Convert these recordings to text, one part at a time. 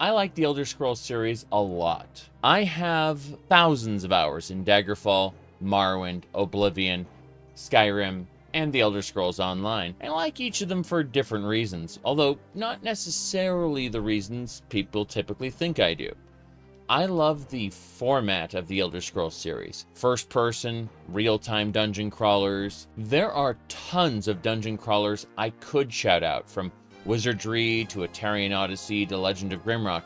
I like the Elder Scrolls series a lot. I have thousands of hours in Daggerfall, Morrowind, Oblivion, Skyrim, and the Elder Scrolls Online. I like each of them for different reasons, although not necessarily the reasons people typically think I do. I love the format of the Elder Scrolls series. First person, real-time dungeon crawlers. There are tons of dungeon crawlers I could shout out, from Wizardry to Atarian Odyssey to Legend of Grimrock,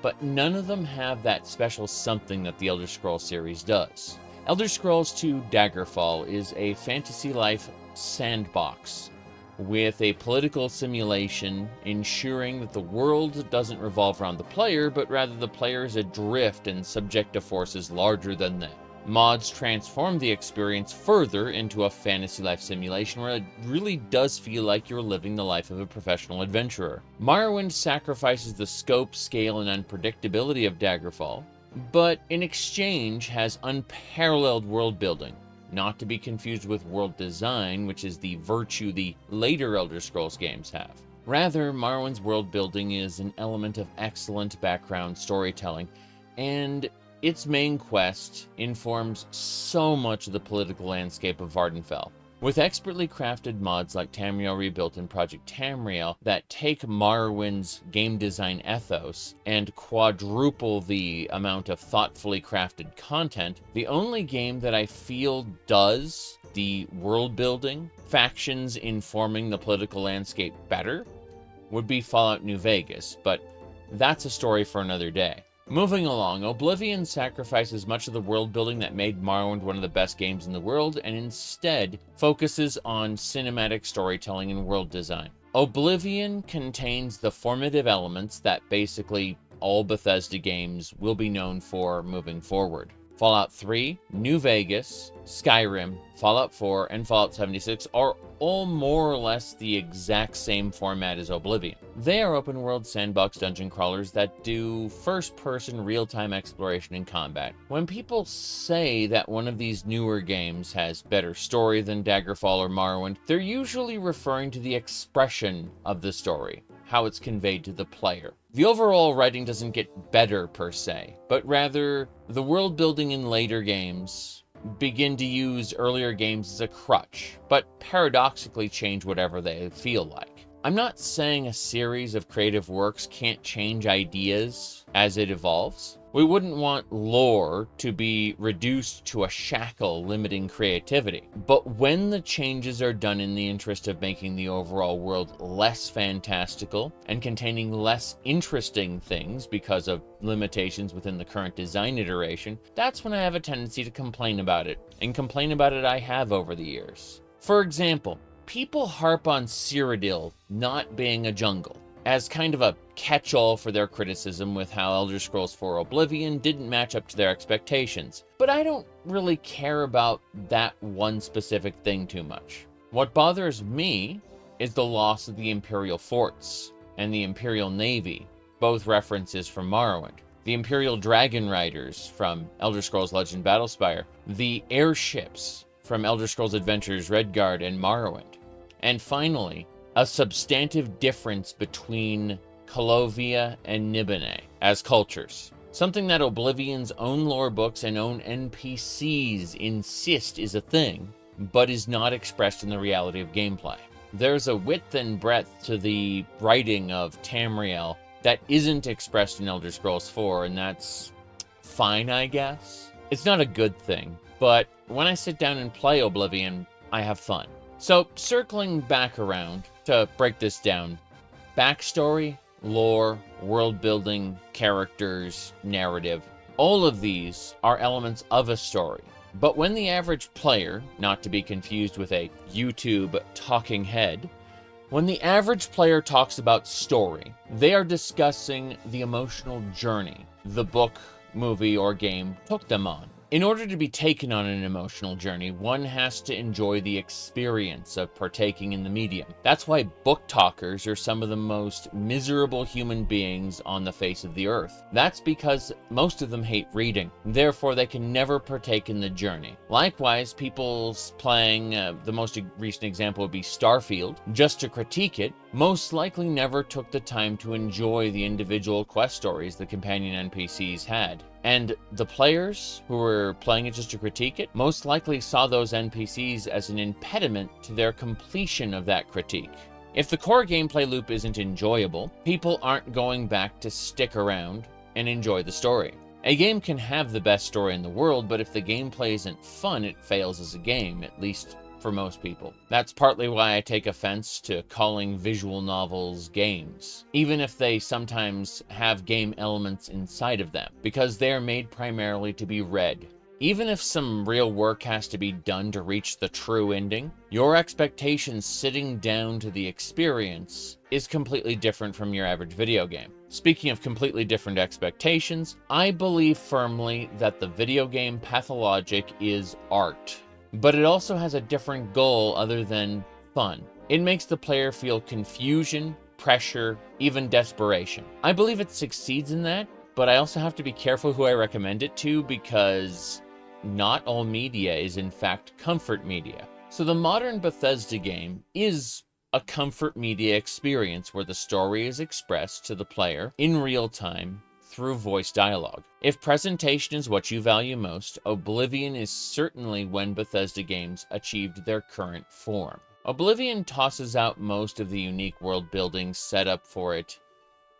but none of them have that special something that the Elder Scrolls series does. Elder Scrolls II Daggerfall is a fantasy life sandbox with a political simulation ensuring that the world doesn't revolve around the player, but rather the player is adrift and subject to forces larger than them. Mods transform the experience further into a fantasy life simulation where it really does feel like you're living the life of a professional adventurer. Morrowind sacrifices the scope, scale, and unpredictability of Daggerfall, but in exchange has unparalleled world building, not to be confused with world design, which is the virtue the later Elder Scrolls games have. Rather, Morrowind's world building is an element of excellent background storytelling, and its main quest informs so much of the political landscape of Vardenfell. With expertly crafted mods like Tamriel Rebuilt and Project Tamriel that take Morrowind's game design ethos and quadruple the amount of thoughtfully crafted content, the only game that I feel does the world building, factions informing the political landscape better, would be Fallout New Vegas, but that's a story for another day. Moving along, Oblivion sacrifices much of the world building that made Morrowind one of the best games in the world and instead focuses on cinematic storytelling and world design. Oblivion contains the formative elements that basically all Bethesda games will be known for moving forward. Fallout 3, New Vegas, Skyrim, Fallout 4, and Fallout 76 are all more or less the exact same format as Oblivion. They are open-world sandbox dungeon crawlers that do first-person real-time exploration and combat. When people say that one of these newer games has better story than Daggerfall or Morrowind, they're usually referring to the expression of the story, how it's conveyed to the player. The overall writing doesn't get better per se, but rather the world building in later games begin to use earlier games as a crutch, but paradoxically change whatever they feel like. I'm not saying a series of creative works can't change ideas as it evolves. We wouldn't want lore to be reduced to a shackle limiting creativity. But when the changes are done in the interest of making the overall world less fantastical and containing less interesting things because of limitations within the current design iteration, that's when I have a tendency to complain about it. And complain about it I have over the years. For example, people harp on Cyrodiil not being a jungle as kind of a catch-all for their criticism with how Elder Scrolls IV Oblivion didn't match up to their expectations. But I don't really care about that one specific thing too much. What bothers me is the loss of the Imperial forts and the Imperial Navy, both references from Morrowind. The Imperial Dragon Riders from Elder Scrolls Legend Battlespire. The airships from Elder Scrolls Adventures Redguard and Morrowind. And finally, a substantive difference between Calovia and Nibene as cultures. Something that Oblivion's own lore books and own NPCs insist is a thing, but is not expressed in the reality of gameplay. There's a width and breadth to the writing of Tamriel that isn't expressed in Elder Scrolls 4, and that's fine, I guess. It's not a good thing, but when I sit down and play Oblivion, I have fun. So, circling back around to break this down, backstory, lore, world building, characters, narrative, all of these are elements of a story. But when the average player, not to be confused with a YouTube talking head, when the average player talks about story, they are discussing the emotional journey the book, movie, or game took them on. In order to be taken on an emotional journey, one has to enjoy the experience of partaking in the medium. That's why book talkers are some of the most miserable human beings on the face of the earth. That's because most of them hate reading. Therefore, they can never partake in the journey. Likewise, people playing, the most recent example would be Starfield, just to critique it, most likely never took the time to enjoy the individual quest stories the companion NPCs had. And the players who were playing it just to critique it most likely saw those NPCs as an impediment to their completion of that critique. If the core gameplay loop isn't enjoyable, people aren't going back to stick around and enjoy the story. A game can have the best story in the world, but if the gameplay isn't fun, it fails as a game, at least for most people. That's partly why I take offense to calling visual novels games, even if they sometimes have game elements inside of them, because they are made primarily to be read. Even if some real work has to be done to reach the true ending, your expectations sitting down to the experience is completely different from your average video game. Speaking of completely different expectations, I believe firmly that the video game pathologic is art. But it also has a different goal other than fun. It makes the player feel confusion, pressure, even desperation. I believe it succeeds in that, but I also have to be careful who I recommend it to because not all media is in fact comfort media. So the modern Bethesda game is a comfort media experience where the story is expressed to the player in real time through voice dialogue. If presentation is what you value most, Oblivion is certainly when Bethesda games achieved their current form. Oblivion tosses out most of the unique world building set up for it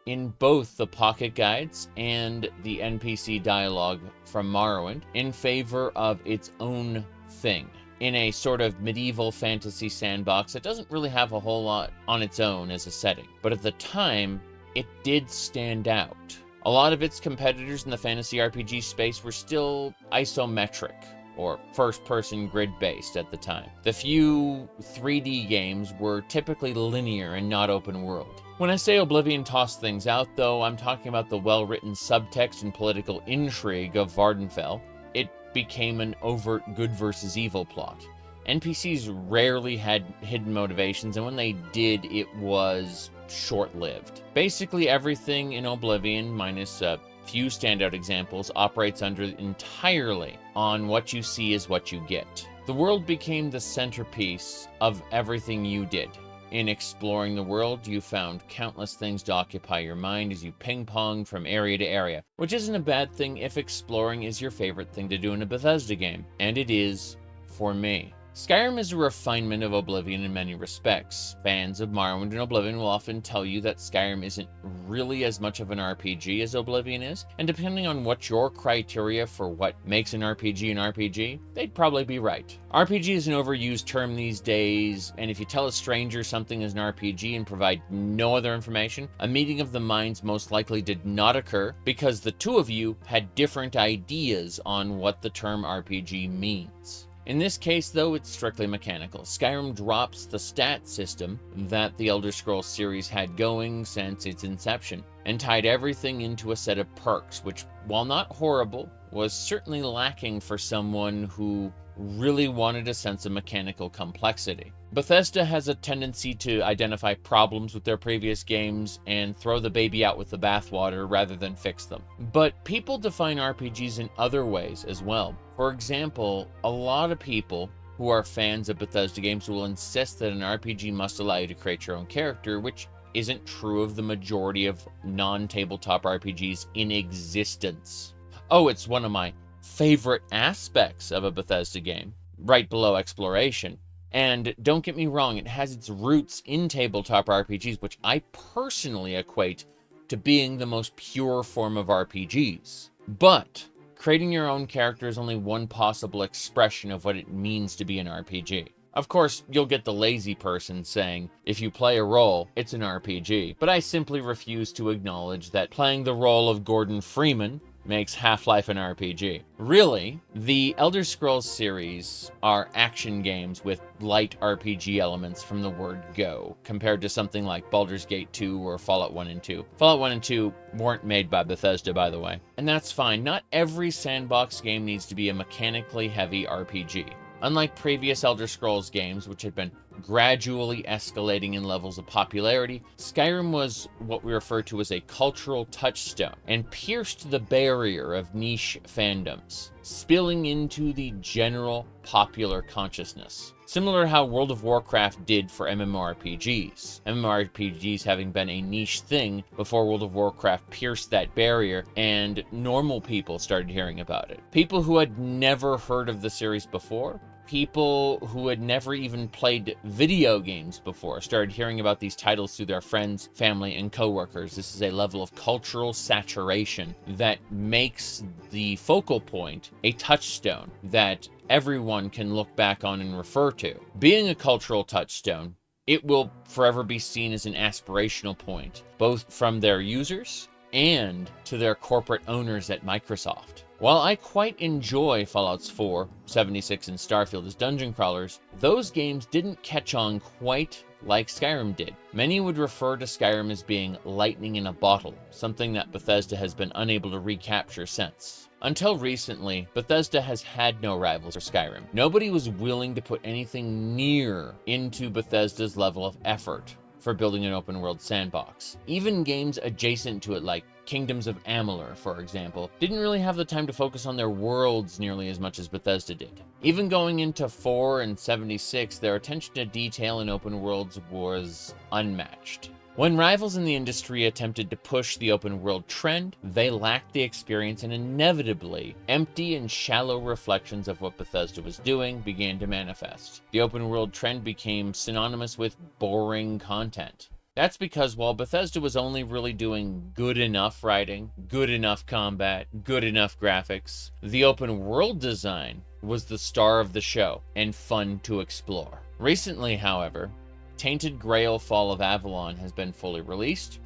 in both the pocket guides and the NPC dialogue from Morrowind in favor of its own thing. In a sort of medieval fantasy sandbox that doesn't really have a whole lot on its own as a setting, but at the time, it did stand out. A lot of its competitors in the fantasy RPG space were still isometric, or first-person grid-based at the time. The few 3D games were typically linear and not open-world. When I say Oblivion tossed things out, though, I'm talking about the well-written subtext and political intrigue of Vvardenfell. It became an overt good versus evil plot. NPCs rarely had hidden motivations, and when they did, it was short-lived. Basically everything in Oblivion, minus a few standout examples, operates entirely on what you see is what you get. The world became the centerpiece of everything you did. In exploring the world, you found countless things to occupy your mind as you ping-ponged from area to area, which isn't a bad thing if exploring is your favorite thing to do in a Bethesda game, and it is for me. Skyrim is a refinement of Oblivion in many respects. Fans of Morrowind and Oblivion will often tell you that Skyrim isn't really as much of an RPG as Oblivion is, and depending on what your criteria for what makes an RPG, they'd probably be right. RPG is an overused term these days, and if you tell a stranger something is an RPG and provide no other information, a meeting of the minds most likely did not occur because the two of you had different ideas on what the term RPG means. In this case, though, it's strictly mechanical. Skyrim drops the stat system that the Elder Scrolls series had going since its inception, and tied everything into a set of perks, which, while not horrible, was certainly lacking for someone who really wanted a sense of mechanical complexity. Bethesda has a tendency to identify problems with their previous games and throw the baby out with the bathwater rather than fix them. But people define RPGs in other ways as well. For example, a lot of people who are fans of Bethesda games will insist that an RPG must allow you to create your own character, which isn't true of the majority of non-tabletop RPGs in existence. Oh, it's one of my favorite aspects of a Bethesda game, right below exploration. And don't get me wrong, it has its roots in tabletop RPGs, which I personally equate to being the most pure form of RPGs. But creating your own character is only one possible expression of what it means to be an RPG. Of course, you'll get the lazy person saying, if you play a role, it's an RPG. But I simply refuse to acknowledge that playing the role of Gordon Freeman makes Half-Life an RPG. Really, the Elder Scrolls series are action games with light RPG elements from the word go, compared to something like Baldur's Gate 2 or Fallout 1 and 2. Fallout 1 and 2 weren't made by Bethesda, by the way. And that's fine. Not every sandbox game needs to be a mechanically heavy RPG. Unlike previous Elder Scrolls games, which had been gradually escalating in levels of popularity, Skyrim was what we refer to as a cultural touchstone and pierced the barrier of niche fandoms, spilling into the general popular consciousness. Similar to how World of Warcraft did for MMORPGs. MMORPGs having been a niche thing before World of Warcraft pierced that barrier and normal people started hearing about it. People who had never heard of the series before, people who had never even played video games before started hearing about these titles through their friends, family, and coworkers. This is a level of cultural saturation that makes the focal point a touchstone that everyone can look back on and refer to. Being a cultural touchstone, it will forever be seen as an aspirational point, both from their users and to their corporate owners at Microsoft. While I quite enjoy Fallout 4, 76, and Starfield as dungeon crawlers, those games didn't catch on quite like Skyrim did. Many would refer to Skyrim as being lightning in a bottle, something that Bethesda has been unable to recapture since. Until recently, Bethesda has had no rivals for Skyrim. Nobody was willing to put anything near into Bethesda's level of effort for building an open-world sandbox. Even games adjacent to it, like Kingdoms of Amalur, for example, didn't really have the time to focus on their worlds nearly as much as Bethesda did. Even going into 4 and 76, their attention to detail in open worlds was unmatched. When rivals in the industry attempted to push the open world trend, they lacked the experience, and inevitably, empty and shallow reflections of what Bethesda was doing began to manifest. The open world trend became synonymous with boring content. That's because while Bethesda was only really doing good enough writing, good enough combat, good enough graphics, the open world design was the star of the show and fun to explore. Recently, however, Tainted Grail Fall of Avalon has been fully released,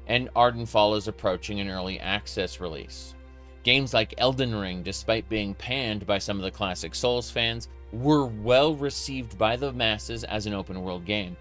and Ardenfall is approaching an early access release. Games like Elden Ring, despite being panned by some of the classic Souls fans, were well received by the masses as an open world game.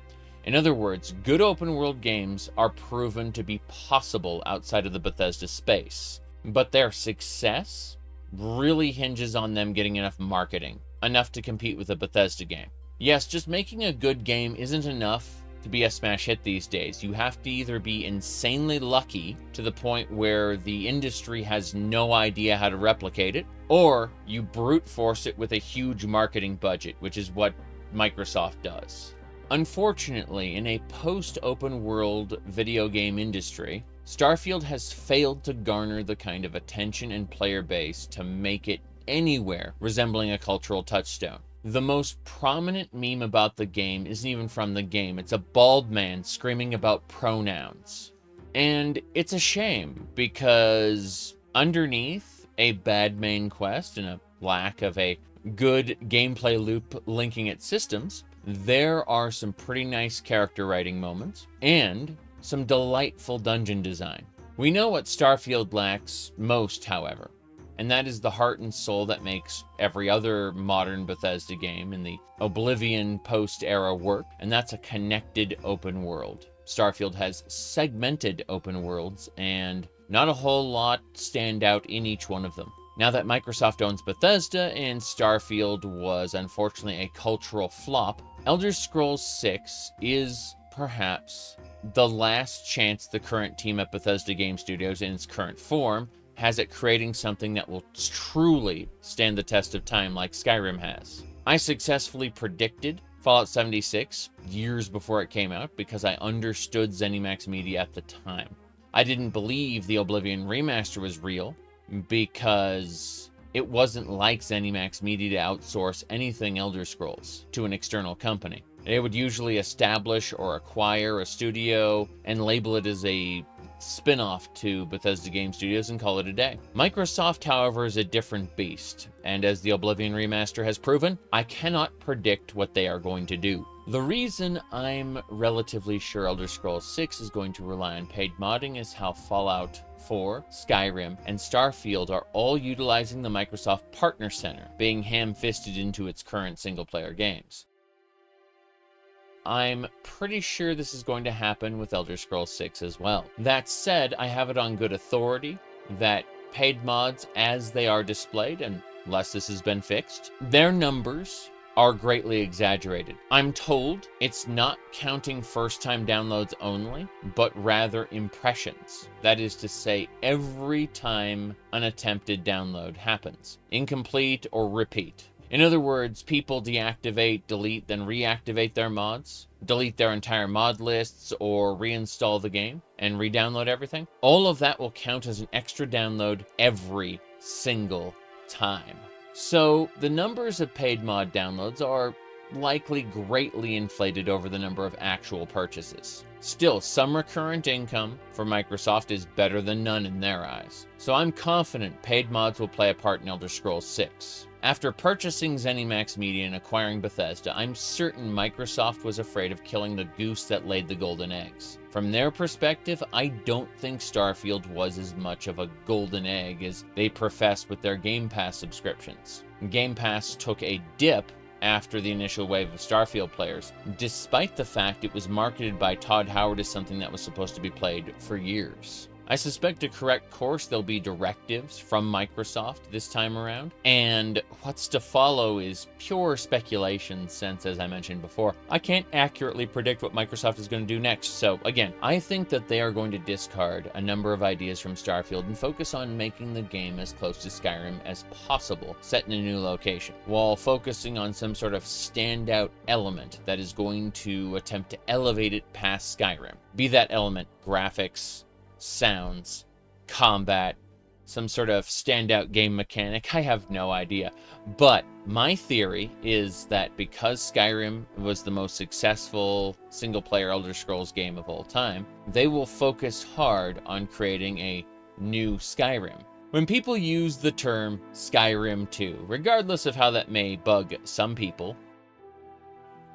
In other words, good open world games are proven to be possible outside of the Bethesda space, but their success really hinges on them getting enough marketing, enough to compete with a Bethesda game. Yes, just making a good game isn't enough to be a smash hit these days. You have to either be insanely lucky to the point where the industry has no idea how to replicate it, or you brute force it with a huge marketing budget, which is what Microsoft does. Unfortunately, in a post-open world video game industry, Starfield has failed to garner the kind of attention and player base to make it anywhere resembling a cultural touchstone. The most prominent meme about the game isn't even from the game. It's a bald man screaming about pronouns. And it's a shame, because underneath a bad main quest and a lack of a good gameplay loop linking its systems, there are some pretty nice character writing moments and some delightful dungeon design. We know what Starfield lacks most, however, and that is the heart and soul that makes every other modern Bethesda game in the Oblivion post-era work, and that's a connected open world. Starfield has segmented open worlds, and not a whole lot stand out in each one of them. Now that Microsoft owns Bethesda and Starfield was unfortunately a cultural flop, Elder Scrolls 6 is perhaps the last chance the current team at Bethesda Game Studios in its current form has at creating something that will truly stand the test of time like Skyrim has. I successfully predicted Fallout 76 years before it came out because I understood ZeniMax Media at the time. I didn't believe the Oblivion remaster was real because it wasn't like ZeniMax Media to outsource anything Elder Scrolls to an external company. They would usually establish or acquire a studio and label it as a spin-off to Bethesda Game Studios and call it a day. Microsoft, however, is a different beast, and as the Oblivion remaster has proven, I cannot predict what they are going to do. The reason I'm relatively sure Elder Scrolls 6 is going to rely on paid modding is how Fallout 4, Skyrim, and Starfield are all utilizing the Microsoft Partner Center, being ham-fisted into its current single-player games. I'm pretty sure this is going to happen with Elder Scrolls 6 as well. That said, I have it on good authority that paid mods, as they are displayed, unless this has been fixed, their numbers are greatly exaggerated. I'm told it's not counting first-time downloads only, but rather impressions. That is to say, every time an attempted download happens, incomplete or repeat. In other words, people deactivate, delete, then reactivate their mods, delete their entire mod lists, or reinstall the game and re-download everything. All of that will count as an extra download every single time. So the numbers of paid mod downloads are likely greatly inflated over the number of actual purchases. Still, some recurrent income for Microsoft is better than none in their eyes. So I'm confident paid mods will play a part in Elder Scrolls 6. After purchasing ZeniMax Media and acquiring Bethesda, I'm certain Microsoft was afraid of killing the goose that laid the golden eggs. From their perspective, I don't think Starfield was as much of a golden egg as they profess with their Game Pass subscriptions. Game Pass took a dip after the initial wave of Starfield players, despite the fact it was marketed by Todd Howard as something that was supposed to be played for years. I suspect a correct course there'll be directives from Microsoft this time around, and what's to follow is pure speculation since, as I mentioned before, I can't accurately predict what Microsoft is going to do next. So again, I think that they are going to discard a number of ideas from Starfield and focus on making the game as close to Skyrim as possible, set in a new location, while focusing on some sort of standout element that is going to attempt to elevate it past Skyrim. Be that element graphics, sounds, combat, some sort of standout game mechanic. I have no idea. But my theory is that because Skyrim was the most successful single-player Elder Scrolls game of all time, they will focus hard on creating a new Skyrim. When people use the term Skyrim 2, regardless of how that may bug some people,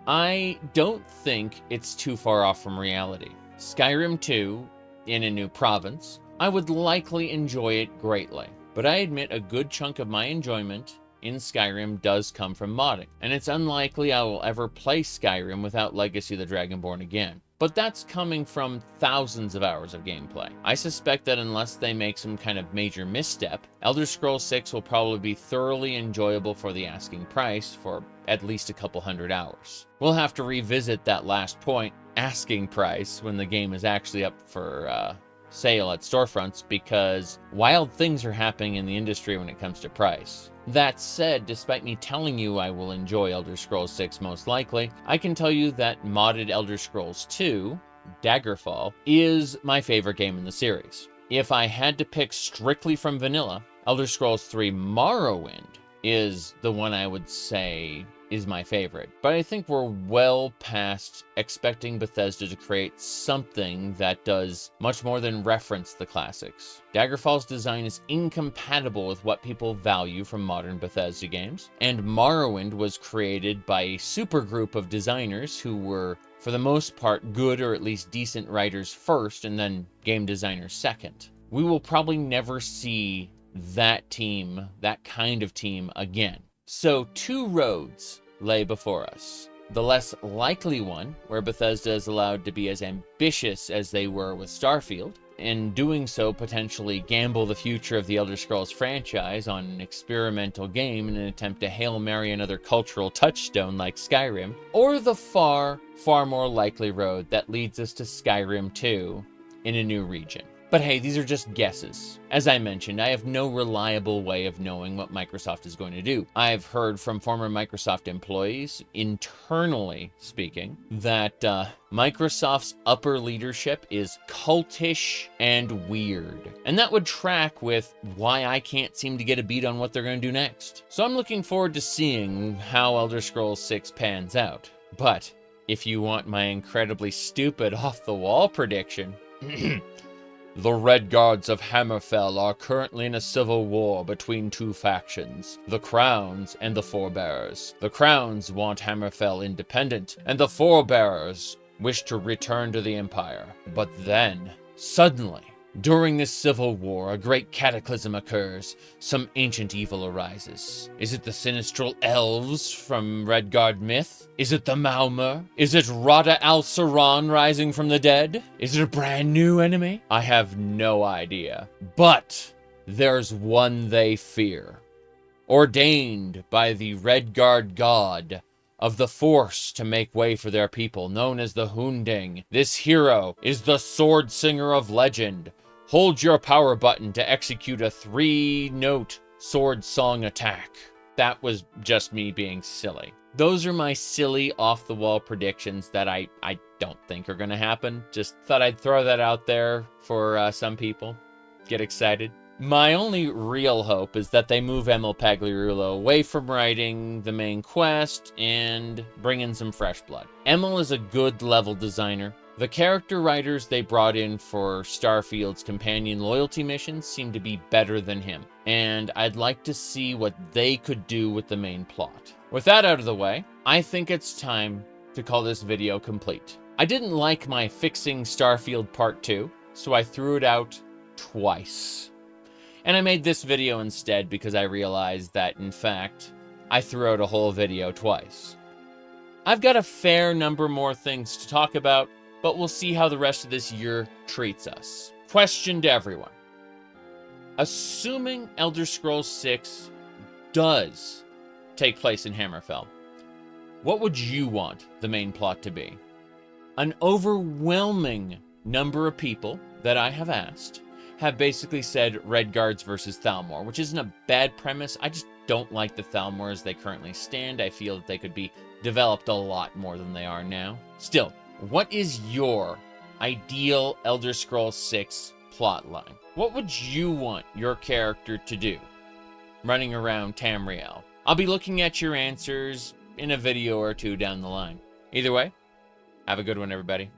I don't think it's too far off from reality. Skyrim 2 in a new province, I would likely enjoy it greatly. But I admit a good chunk of my enjoyment in Skyrim does come from modding, and it's unlikely I will ever play Skyrim without Legacy of the Dragonborn again. But that's coming from thousands of hours of gameplay. I suspect that unless they make some kind of major misstep, Elder Scrolls 6 will probably be thoroughly enjoyable for the asking price for at least a couple hundred hours. We'll have to revisit that last point, asking price, when the game is actually up for sale at storefronts, because wild things are happening in the industry when it comes to price. That said, despite me telling you I will enjoy Elder Scrolls 6 most likely, I can tell you that modded Elder Scrolls 2, Daggerfall, is my favorite game in the series. If I had to pick strictly from vanilla, Elder Scrolls 3 Morrowind is the one I would say is my favorite. But I think we're well past expecting Bethesda to create something that does much more than reference the classics. Daggerfall's design is incompatible with what people value from modern Bethesda games, and Morrowind was created by a supergroup of designers who were, for the most part, good or at least decent writers first, and then game designers second. We will probably never see that team, that kind of team, again. So two roads lay before us. The less likely one, where Bethesda is allowed to be as ambitious as they were with Starfield, in doing so potentially gamble the future of the Elder Scrolls franchise on an experimental game in an attempt to Hail Mary another cultural touchstone like Skyrim, or the far more likely road that leads us to Skyrim 2 in a new region. But hey, these are just guesses. As I mentioned, I have no reliable way of knowing what Microsoft is going to do. I've heard from former Microsoft employees, internally speaking, that Microsoft's upper leadership is cultish and weird. And that would track with why I can't seem to get a beat on what they're going to do next. So I'm looking forward to seeing how Elder Scrolls 6 pans out. But if you want my incredibly stupid off-the-wall prediction, the Redguards of Hammerfell are currently in a civil war between two factions, the Crowns and the Forebearers. The Crowns want Hammerfell independent, and the Forebearers wish to return to the Empire. But then, suddenly, during this civil war, a great cataclysm occurs. Some ancient evil arises. Is it the sinistral elves from Redguard myth? Is it the Maumur? Is it Rada al-Saran rising from the dead? Is it a brand new enemy? I have no idea. But there's one they fear. Ordained by the Redguard god, of the Force to make way for their people, known as the Hunding. This hero is the sword singer of legend. Hold your power button to execute a 3-note sword song attack. That was just me being silly. Those are my silly off-the-wall predictions that I don't think are going to happen. Just thought I'd throw that out there for some people. Get excited. My only real hope is that they move Emil Pagliarulo away from writing the main quest and bring in some fresh blood. Emil is a good level designer. The character writers they brought in for Starfield's companion loyalty missions seem to be better than him, and I'd like to see what they could do with the main plot. With that out of the way, I think it's time to call this video complete. I didn't like my Fixing Starfield Part 2, so I threw it out twice. And I made this video instead because I realized that, in fact, I threw out a whole video twice. I've got a fair number more things to talk about, but we'll see how the rest of this year treats us. Question to everyone. Assuming Elder Scrolls 6 does take place in Hammerfell, what would you want the main plot to be? An overwhelming number of people that I have asked have basically said Redguards versus Thalmor, which isn't a bad premise. I just don't like the Thalmor as they currently stand. I feel that they could be developed a lot more than they are now. Still, what is your ideal Elder Scrolls 6 plotline? What would you want your character to do running around Tamriel? I'll be looking at your answers in a video or two down the line. Either way, have a good one, everybody.